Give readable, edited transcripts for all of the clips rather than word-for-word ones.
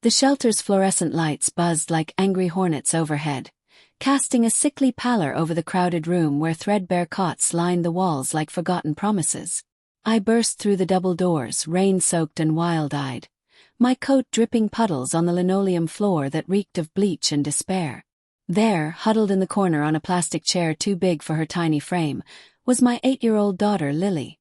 The shelter's fluorescent lights buzzed like angry hornets overhead, casting a sickly pallor over the crowded room where threadbare cots lined the walls like forgotten promises. I burst through the double doors, rain-soaked and wild-eyed, my coat dripping puddles on the linoleum floor that reeked of bleach and despair. There, huddled in the corner on a plastic chair too big for her tiny frame, was my 8-year-old daughter Lily.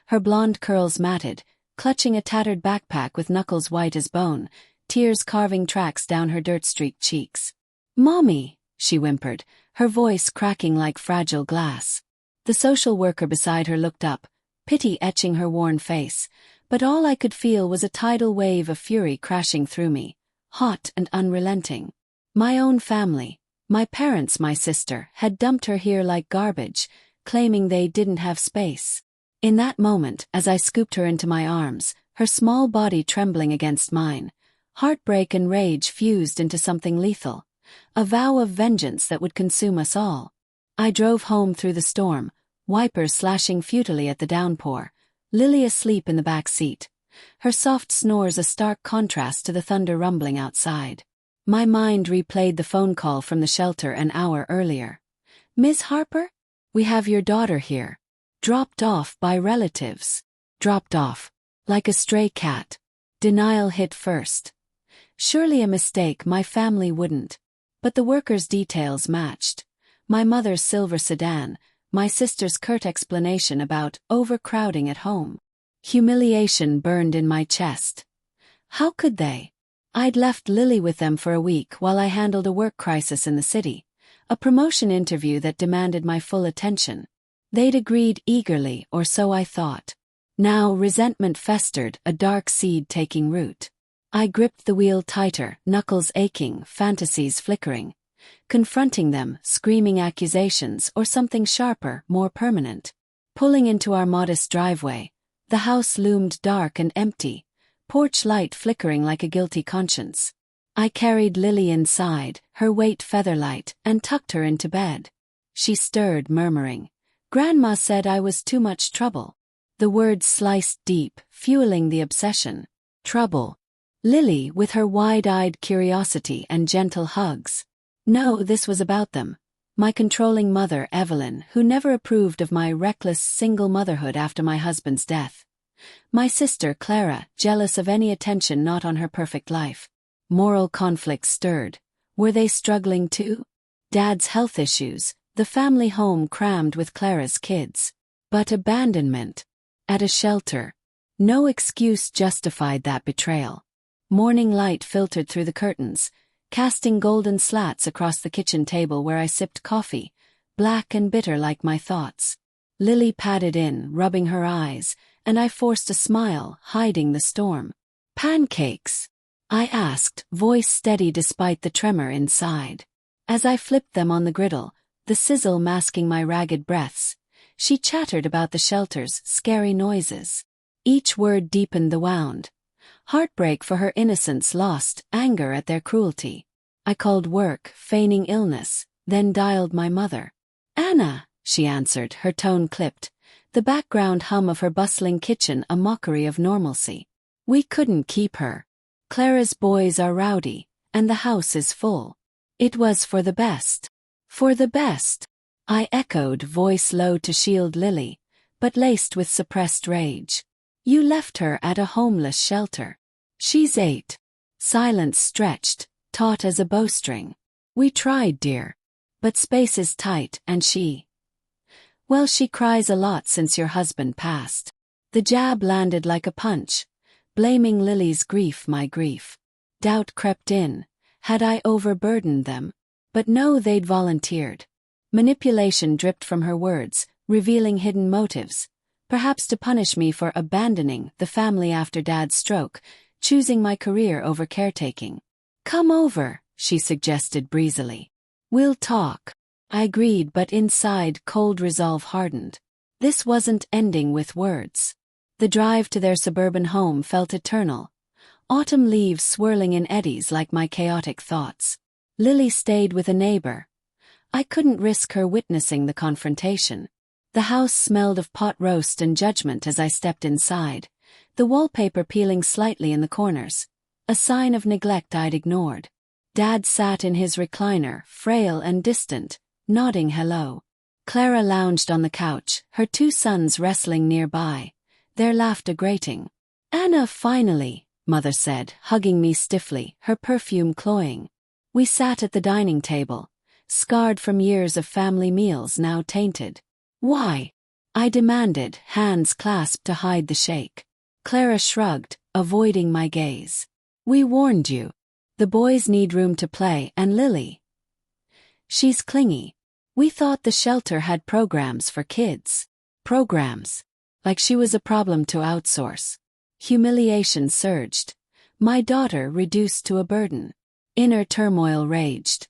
Her blonde curls matted, clutching a tattered backpack with knuckles white as bone, tears carving tracks down her dirt-streaked cheeks. "Mommy," she whimpered, her voice cracking like fragile glass. The social worker beside her looked up, pity etching her worn face, but all I could feel was a tidal wave of fury crashing through me, hot and unrelenting. My own family, my parents, my sister, had dumped her here like garbage, claiming they didn't have space. In that moment, as I scooped her into my arms, her small body trembling against mine, heartbreak and rage fused into something lethal, a vow of vengeance that would consume us all. I drove home through the storm, wipers slashing futilely at the downpour, Lily asleep in the back seat, her soft snores a stark contrast to the thunder rumbling outside. My mind replayed the phone call from the shelter an hour earlier. "Ms. Harper? We have your daughter here. Dropped off by relatives." Dropped off. Like a stray cat. Denial hit first. Surely a mistake, my family wouldn't. But the worker's details matched. My mother's silver sedan, my sister's curt explanation about overcrowding at home. Humiliation burned in my chest. How could they? I'd left Lily with them for a week while I handled a work crisis in the city, a promotion interview that demanded my full attention. They'd agreed eagerly, or so I thought. Now resentment festered, a dark seed taking root. I gripped the wheel tighter, knuckles aching, fantasies flickering. Confronting them, screaming accusations, or something sharper, more permanent. Pulling into our modest driveway, the house loomed dark and empty, porch light flickering like a guilty conscience. I carried Lily inside, her weight featherlight, and tucked her into bed. She stirred, murmuring. "Grandma said I was too much trouble." The words sliced deep, fueling the obsession. Trouble. Lily, with her wide-eyed curiosity and gentle hugs. No, this was about them. My controlling mother, Evelyn, who never approved of my reckless single motherhood after my husband's death. My sister, Clara, jealous of any attention not on her perfect life. Moral conflict stirred. Were they struggling too? Dad's health issues, the family home crammed with Clara's kids. But abandonment. At a shelter. No excuse justified that betrayal. Morning light filtered through the curtains, casting golden slats across the kitchen table where I sipped coffee, black and bitter like my thoughts. Lily padded in, rubbing her eyes, and I forced a smile, hiding the storm. "Pancakes?" I asked, voice steady despite the tremor inside. As I flipped them on the griddle, the sizzle masking my ragged breaths, she chattered about the shelter's scary noises. Each word deepened the wound. Heartbreak for her innocence lost, anger at their cruelty. I called work, feigning illness, then dialed my mother. "Anna," she answered, her tone clipped, the background hum of her bustling kitchen a mockery of normalcy. "We couldn't keep her. Clara's boys are rowdy, and the house is full. It was for the best." "For the best," I echoed, voice low to shield Lily, but laced with suppressed rage. "You left her at a homeless shelter. She's 8. Silence stretched, taut as a bowstring. "We tried, dear. But space is tight, and well, she cries a lot since your husband passed." The jab landed like a punch, blaming Lily's grief my grief. Doubt crept in. Had I overburdened them? But no, they'd volunteered. Manipulation dripped from her words, revealing hidden motives. Perhaps to punish me for abandoning the family after Dad's stroke, choosing my career over caretaking. "Come over," she suggested breezily. "We'll talk." I agreed, but inside cold resolve hardened. This wasn't ending with words. The drive to their suburban home felt eternal. Autumn leaves swirling in eddies like my chaotic thoughts. Lily stayed with a neighbor. I couldn't risk her witnessing the confrontation. The house smelled of pot roast and judgment as I stepped inside, the wallpaper peeling slightly in the corners. a sign of neglect I'd ignored. Dad sat in his recliner, frail and distant, nodding hello. Clara lounged on the couch, her two sons wrestling nearby, their laughter grating. "Anna, finally," Mother said, hugging me stiffly, her perfume cloying. We sat at the dining table, scarred from years of family meals now tainted. "Why?" I demanded, hands clasped to hide the shake. Clara shrugged, avoiding my gaze. "We warned you. The boys need room to play, and Lily, she's clingy. We thought the shelter had programs for kids." Programs. Like she was a problem to outsource. Humiliation surged. My daughter reduced to a burden. Inner turmoil raged.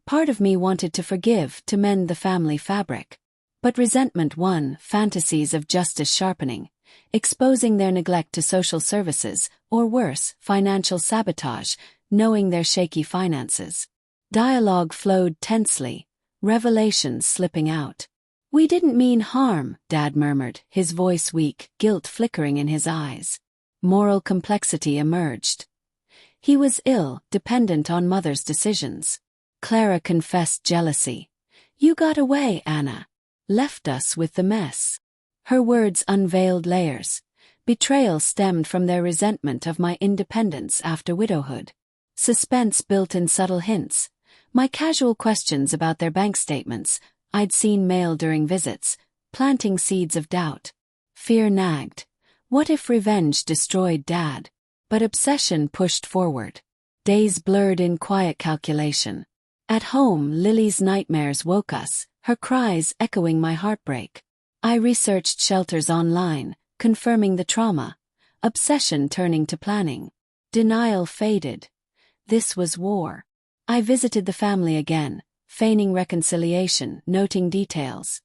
Part of me wanted to forgive, to mend the family fabric. But resentment won, fantasies of justice sharpening, exposing their neglect to social services, or worse, financial sabotage, knowing their shaky finances. Dialogue flowed tensely, revelations slipping out. "We didn't mean harm," Dad murmured, his voice weak, guilt flickering in his eyes. Moral complexity emerged. He was ill, dependent on Mother's decisions. Clara confessed jealousy. "You got away, Anna. Left us with the mess." Her words unveiled layers. Betrayal stemmed from their resentment of my independence after widowhood. Suspense built in subtle hints. My casual questions about their bank statements, I'd seen mail during visits, planting seeds of doubt. Fear nagged. What if revenge destroyed Dad? But obsession pushed forward. Days blurred in quiet calculation. At home, Lily's nightmares woke us, her cries echoing my heartbreak. I researched shelters online, confirming the trauma. Obsession turning to planning. Denial faded. This was war. I visited the family again, feigning reconciliation, noting details.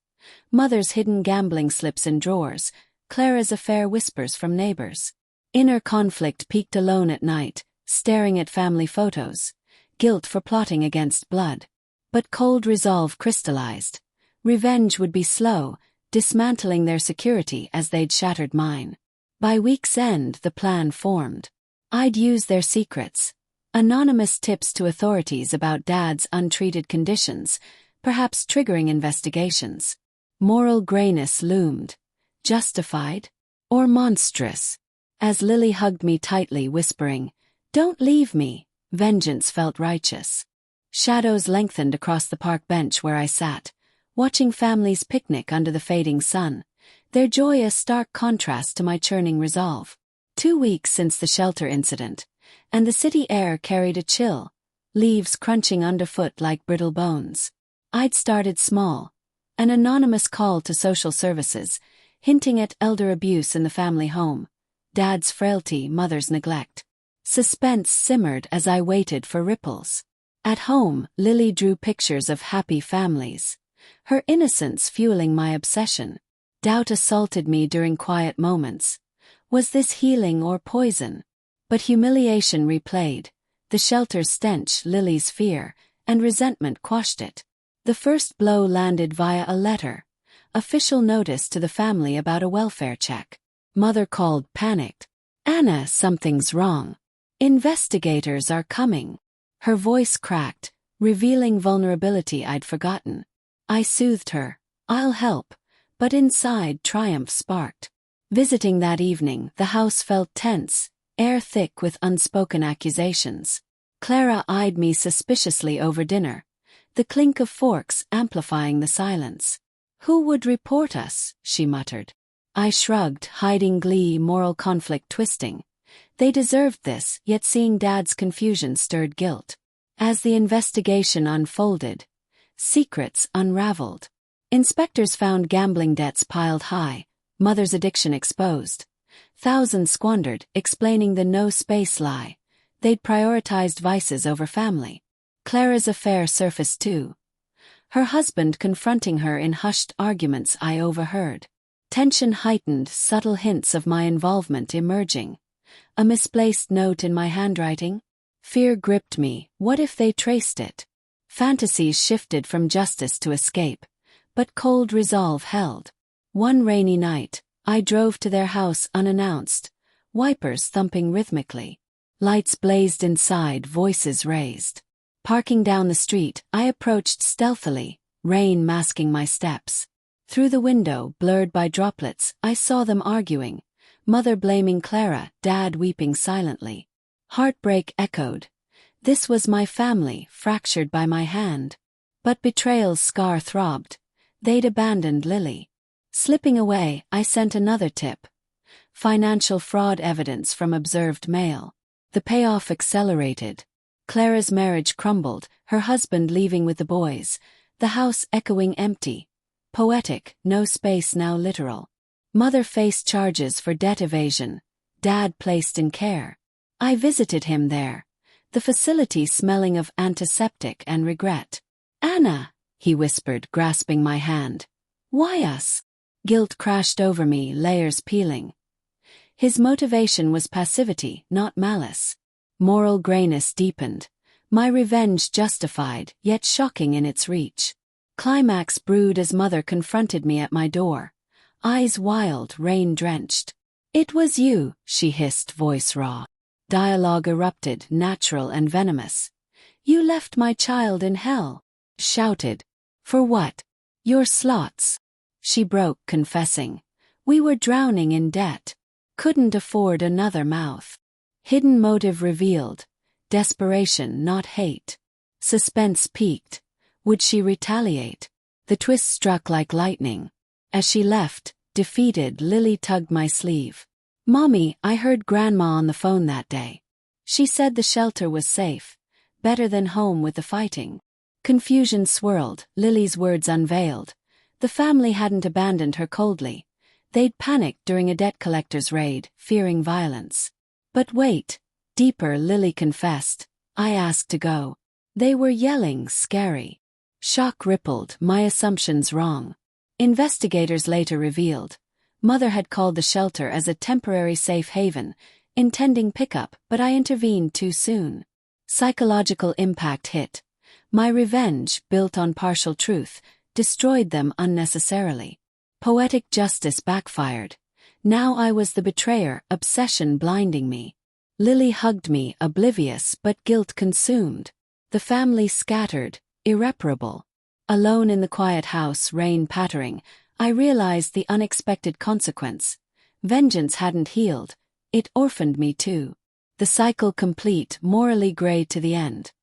Mother's hidden gambling slips in drawers, Clara's affair whispers from neighbors. Inner conflict peaked alone at night, staring at family photos. Guilt for plotting against blood. But cold resolve crystallized. Revenge would be slow, dismantling their security as they'd shattered mine. By week's end, the plan formed. I'd use their secrets. Anonymous tips to authorities about Dad's untreated conditions, perhaps triggering investigations. Moral grayness loomed. Justified? Or monstrous? As Lily hugged me tightly, whispering, "Don't leave me," vengeance felt righteous. Shadows lengthened across the park bench where I sat, watching families picnic under the fading sun, their joy a stark contrast to my churning resolve. 2 weeks since the shelter incident, and the city air carried a chill, leaves crunching underfoot like brittle bones. I'd started small. An anonymous call to social services, hinting at elder abuse in the family home. Dad's frailty, Mother's neglect. Suspense simmered as I waited for ripples. At home, Lily drew pictures of happy families. Her innocence fueling my obsession. Doubt assaulted me during quiet moments. Was this healing or poison? But humiliation replayed. The shelter's stench, Lily's fear, and resentment quashed it. The first blow landed via a letter. Official notice to the family about a welfare check. Mother called, panicked. "Anna, something's wrong. Investigators are coming." Her voice cracked, revealing vulnerability I'd forgotten. I soothed her. "I'll help." But inside, triumph sparked. Visiting that evening, the house felt tense, air thick with unspoken accusations. Clara eyed me suspiciously over dinner, the clink of forks amplifying the silence. "Who would report us?" she muttered. I shrugged, hiding glee, moral conflict twisting. They deserved this, yet seeing Dad's confusion stirred guilt. As the investigation unfolded, secrets unraveled. Inspectors found gambling debts piled high, Mother's addiction exposed. Thousands squandered, explaining the no-space lie. They'd prioritized vices over family. Clara's affair surfaced too. Her husband confronting her in hushed arguments I overheard. Tension heightened, subtle hints of my involvement emerging. A misplaced note in my handwriting? Fear gripped me. What if they traced it? Fantasies shifted from justice to escape, but cold resolve held. One rainy night, I drove to their house unannounced, wipers thumping rhythmically. Lights blazed inside, voices raised. Parking down the street, I approached stealthily, rain masking my steps. Through the window, blurred by droplets, I saw them arguing. Mother blaming Clara, Dad weeping silently. Heartbreak echoed. This was my family, fractured by my hand. But betrayal's scar throbbed. They'd abandoned Lily. Slipping away, I sent another tip. Financial fraud evidence from observed mail. The payoff accelerated. Clara's marriage crumbled, her husband leaving with the boys, the house echoing empty. Poetic, no space now literal. Mother faced charges for debt evasion, Dad placed in care. I visited him there, the facility smelling of antiseptic and regret. "Anna," he whispered, grasping my hand. "Why us?" Guilt crashed over me, layers peeling. His motivation was passivity, not malice. Moral grayness deepened. My revenge justified, yet shocking in its reach. Climax brewed as Mother confronted me at my door. Eyes wild, rain-drenched. "It was you," she hissed, voice raw. Dialogue erupted, natural and venomous. "You left my child in hell." Shouted. "For what?" "Your slots." She broke, confessing. "We were drowning in debt. Couldn't afford another mouth." Hidden motive revealed. Desperation, not hate. Suspense peaked. Would she retaliate? The twist struck like lightning. As she left, defeated, Lily tugged my sleeve. "Mommy, I heard Grandma on the phone that day. She said the shelter was safe. Better than home with the fighting." Confusion swirled, Lily's words unveiled. The family hadn't abandoned her coldly. They'd panicked during a debt collector's raid, fearing violence. "But wait." Deeper, Lily confessed. "I asked to go. They were yelling, scary." Shock rippled, my assumptions wrong. Investigators later revealed. Mother had called the shelter as a temporary safe haven, intending pickup, but I intervened too soon. Psychological impact hit. My revenge, built on partial truth, destroyed them unnecessarily. Poetic justice backfired. Now I was the betrayer, obsession blinding me. Lily hugged me, oblivious but guilt consumed. The family scattered, irreparable. Alone in the quiet house, rain pattering, I realized the unexpected consequence. Vengeance hadn't healed. It orphaned me too. The cycle complete, morally gray to the end.